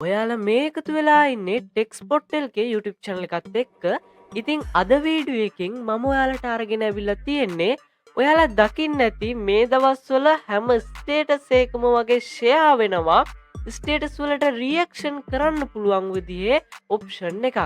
ඔයාලා මේ එකතු වෙලා ඉන්නේ ටෙක්ස්පොට්ටල්ගේ YouTube චැනල එකත් එක්ක. ඉතිං අද වීඩියෝ එකෙන් මම ඔයාලට අරගෙන ඇවිල්ලා තියෙන්නේ ඔයාලා දකින්න ඇති මේ දවස්වල හැම ස්ටේටස් එකම වගේ ෂෙයා වෙනවා ස්ටේටස් වලට රියැක්ෂන් කරන්න පුළුවන් විදිහේ ඔප්ෂන් එකක්.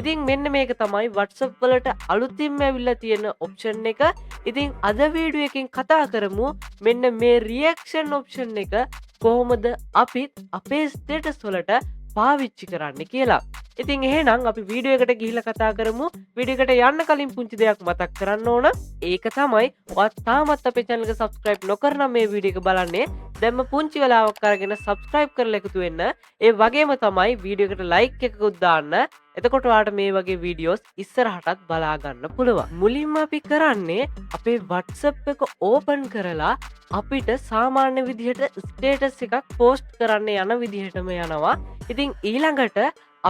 ඉතින් මෙන්න මේක තමයි WhatsApp වලට අලුතින්ම ඇවිල්ලා තියෙන ඔප්ෂන් එක. ඉතින් අද වීඩියෝ එකෙන් කතා කරමු මෙන්න මේ රියැක්ෂන් ඔප්ෂන් එක කොහොමද අපිත් අපේ ස්ටේටස් වලට පාවිච්චි කරන්න කියලා. ඉතින් එහෙනම් අපි වීඩියෝ එකට ගිහිල්ලා කතා කරමු. වීඩියෝ එකට යන්න කලින් පුංචි දෙයක් මතක් කරන්න ඕන. ඒක තමයි ඔයත් තාමත් අපේ channel එක subscribe නොකරනම් මේ වීඩියෝ එක බලන්නේ දැන්ම පුංචි වෙලාවක් අරගෙන subscribe කරලා එකතු වෙන්න. ඒ වගේම තමයි වීඩියෝ එකට like එකකුත් දාන්න. එතකොට ඔයාලට මේ වගේ වීඩියෝස් ඉස්සරහටත් බලා ගන්න පුළුවන්. මුලින්ම අපි කරන්නේ අපේ WhatsApp එක open කරලා අපිට සාමාන්‍ය විදිහට ස්ටේටස් එකක් post කරන්න යන විදිහටම යනවා. ඉතින් ඊළඟට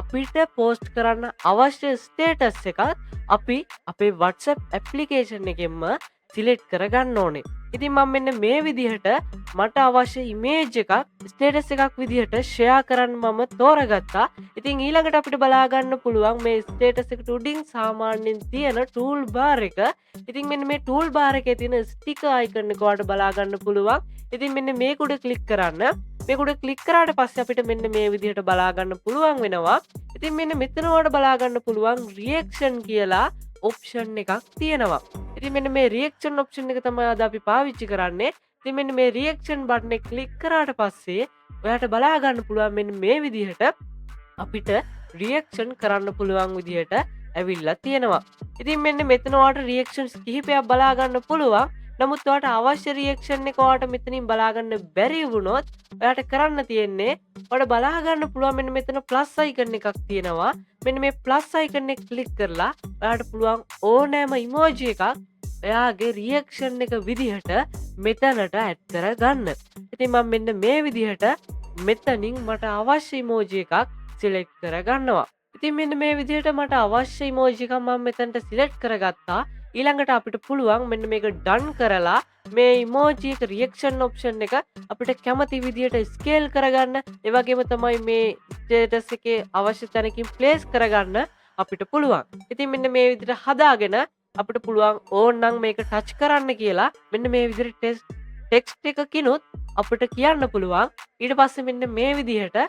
අපිට post කරන්න අවශ්‍ය ස්ටේටස් එකක් අපි අපේ WhatsApp application එකෙන්ම select කරගන්න ඕනේ. ඉතින් මම මෙන්න මේ විදිහට මට අවශ්‍ය image එකක් ස්ටේටස් එකක් විදිහට share කරන්න මම තෝරගත්තා. ඉතින් ඊළඟට අපිට බලා ගන්න පුළුවන් මේ ස්ටේටස් එකට උඩින් සාමාන්‍යයෙන් තියෙන tool bar එක. ඉතින් මෙන්න මේ tool bar එකේ තියෙන sticker icon එක ඔයාලට බලා ගන්න පුළුවන්. ඉතින් මෙන්න මේක උඩ click කරන්න. මේක උඩ click කරාට පස්සේ අපිට මෙන්න මේ විදිහට බලා ගන්න පුළුවන් වෙනවා. ඉතින් මෙන්න මෙතන ඔයාලට බලා ගන්න පුළුවන් reaction කියලා ඔප්ෂන් එකක් තියෙනවා. ඉතින් මෙන්න මේ රියැක්ෂන් ඔප්ෂන් එක තමයි අද අපි පාවිච්චි කරන්නේ. ඉතින් මෙන්න මේ රියැක්ෂන් බටන් එක ක්ලික් කරාට පස්සේ ඔයාලට බලා ගන්න පුළුවන් මෙන්න මේ විදිහට අපිට රියැක්ෂන් කරන්න පුළුවන් විදිහට ඇවිල්ලා තියෙනවා. ඉතින් මෙන්න මෙතන ඔයාලට රියැක්ෂන්ස් කිහිපයක් බලා ගන්න පුළුවන්. නමුත් ඔයාලට අවශ්‍ය රියැක්ෂන් එක ඔයාලට මෙතනින් බලා ගන්න බැරි වුණොත් ඔයාලට කරන්න තියෙන්නේ ඔයාලට බලා ගන්න පුළුවන් මෙන්න මෙතන ප්ලස් අයිකන් එකක් තියෙනවා. මෙන්න මේ ප්ලස් අයිකන් එක ක්ලික් කරලා ඔයාලට පුළුවන් ඕනෑම ඉමෝජි එකක් ඔයාගේ රියැක්ෂන් එක විදිහට මෙතනට ඇඩ් කරගන්න. ඉතින් මම මෙන්න මේ විදිහට මෙතනින් මට අවශ්‍ය ඉමෝජි එකක් සිලෙක්ට් කරගන්නවා. ඉතින් මෙන්න මේ විදිහට මට අවශ්‍ය ඉමෝජි එකක් මම මෙතනට සිලෙක්ට් කරගත්තා. ඊළඟට අපිට පුළුවන් මෙන්න මේක ඩන් කරලා මේ ඉමෝජි එක රියැක්ෂන් ඔප්ෂන් එක අපිට කැමති විදිහට ස්කේල් කරගන්න. ඒ වගේම තමයි මේ ස්ටේටස් එකේ අවශ්‍ය තැනකින් ප්ලේස් කරගන්න අපිට පුළුවන්. ඉතින් මෙන්න මේ විදිහට හදාගෙන අපිට පුළුවන් ඕනනම් මේක ටච් කරන්න කියලා මෙන්න මේ විදිහට ටෙක්ස්ට් එකකිනුත් අපිට කියන්න පුළුවන්. ඊට පස්සේ මෙන්න මේ විදිහට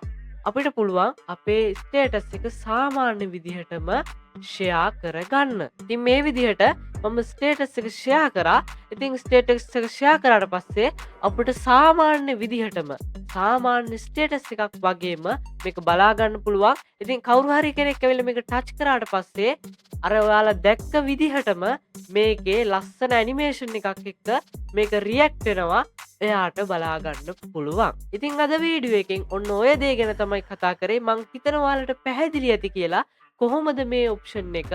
අපිට පුළුවන් අපේ ස්ටේටස් එක සාමාන්‍ය විදිහටම ෂෙයා කරගන්න. ඉතින් මේ විදිහට මම ස්ටේටස් එක ෂෙයා කරා. ඉතින් ස්ටේටස් එක ෂෙයා කරාට පස්සේ අපිට සාමාන්‍ය විදිහටම සාමාන්‍ය ස්ටේටස් එකක් වගේම මේක බලා ගන්න පුළුවන්. ඉතින් කවුරු හරි කෙනෙක් ඇවිල්ලා මේක ටච් කරාට පස්සේ අර ඔයාලා දැක්ක විදිහටම මේකේ ලස්සන ඇනිමේෂන් එකක් එක්ක මේක රියැක්ට් වෙනවා. එයාට බලා ගන්න පුළුවන්. ඉතින් අද වීඩියෝ එකෙන් ඔන්න ඔය දේ ගැන තමයි කතා කරේ. මං හිතනවා ඔයාලට පැහැදිලි ඇති කියලා කොහොමද මේ ඔප්ෂන් එක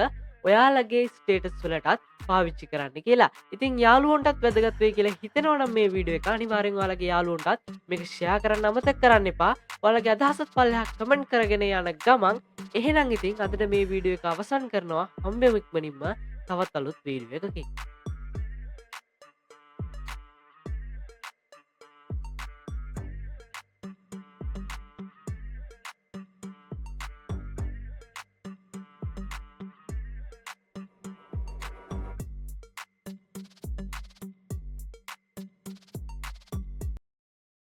ඔයාලගේ ස්ටේටස් වලටත් පාවිච්චි කරන්න කියලා. ඉතින් යාළුවන්ටත් වැදගත් වෙයි කියලා හිතනවා නම් මේ වීඩියෝ එක අනිවාර්යෙන් ඔයාලගේ යාළුවන්ටත් මේක ෂෙයා කරන්න අමතක කරන්න එපා. ඔයාලගේ අදහසත් පල්ලෙහා කමෙන්ට් කරගෙන යන ගමන් එහෙනම් ඉතින් අදට මේ වීඩියෝ එක අවසන් කරනවා. හම්බෙමු ඉක්මනින්ම තවත් අලුත් වීඩියෝ එකකින්.